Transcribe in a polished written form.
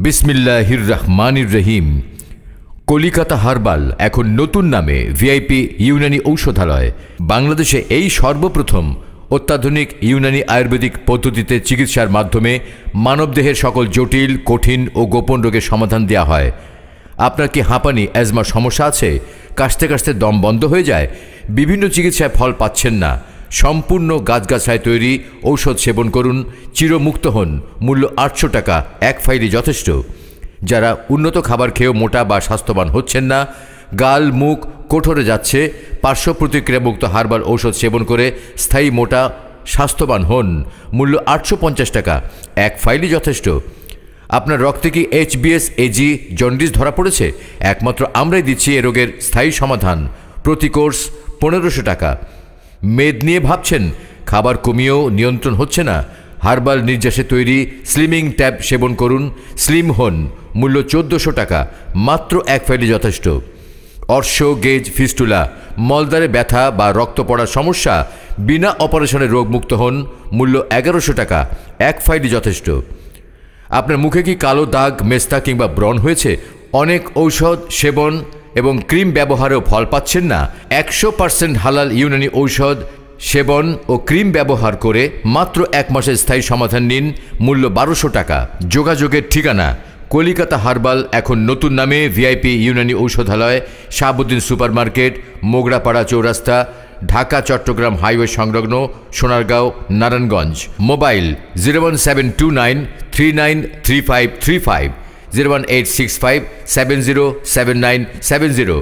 বিসমিল্লাহির রহমানির রহিম। কলিকাতা হার্বাল এখন নতুন নামে ভিআইপি ইউনানি ঔষধালয়। বাংলাদেশে এই সর্বপ্রথম অত্যাধুনিক ইউনানি আয়ুর্বেদিক পদ্ধতিতে চিকিৎসার মাধ্যমে মানবদেহের সকল জটিল, কঠিন ও গোপন রোগের সমাধান দেওয়া হয়। আপনার কি হাঁপানি, অ্যাজমা সমস্যা আছে? কাশতে কাশতে দম বন্ধ হয়ে যায়? বিভিন্ন চিকিৎসায় ফল পাচ্ছেন না? সম্পূর্ণ গাছগাছায় তৈরি ঔষধ সেবন করুন, চিরমুক্ত হন। মূল্য ৮০০ টাকা, এক ফাইলই যথেষ্ট। যারা উন্নত খাবার খেয়েও মোটা বা স্বাস্থ্যবান হচ্ছেন না, গাল মুখ কোঠরে যাচ্ছে, পার্শ্ব প্রতিক্রিয়ামুক্ত হার্বাল ঔষধ সেবন করে স্থায়ী মোটা স্বাস্থ্যবান হন। মূল্য ৮৫০ টাকা, এক ফাইলই যথেষ্ট। আপনার রক্তে কি HbS, AG, জন্ডিস ধরা পড়েছে? একমাত্র আমরাই দিচ্ছি এ রোগের স্থায়ী সমাধান। প্রতি কোর্স ১৫০০ টাকা। মেদ নিয়ে ভাবছেন, খাবার কমিয়েও নিয়ন্ত্রণ হচ্ছে না? হার্বাল নির্যাসে তৈরি স্লিমিং ট্যাব সেবন করুন, স্লিম হন। মূল্য ১৪০০ টাকা, মাত্র এক ফাইলই যথেষ্ট। অর্শ, গেজ, ফিস্টুলা, মলদ্বারে ব্যথা বা রক্ত পড়ার সমস্যা, বিনা অপারেশনে রোগমুক্ত হন। মূল্য ১১০০ টাকা, এক ফাইলই যথেষ্ট। আপনার মুখে কি কালো দাগ, মেস্তা কিংবা ব্রণ হয়েছে? অনেক ঔষধ সেবন এবং ক্রিম ব্যবহারেও ফল পাচ্ছেন না? ১০০% হালাল ইউনানি ঔষধ সেবন ও ক্রিম ব্যবহার করে মাত্র এক মাসের স্থায়ী সমাধান নিন। মূল্য ১২০০ টাকা। যোগাযোগের ঠিকানা কলিকাতা হার্বাল এখন নতুন নামে ভিআইপি ইউনানি ঔষধালয়, শাহাবুদ্দিন সুপার মার্কেট, মোগরাপাড়া চৌরাস্তা, ঢাকা চট্টগ্রাম হাইওয়ে সংলগ্ন, সোনারগাঁও, নারায়ণগঞ্জ। মোবাইল 01729393535, 01865707970।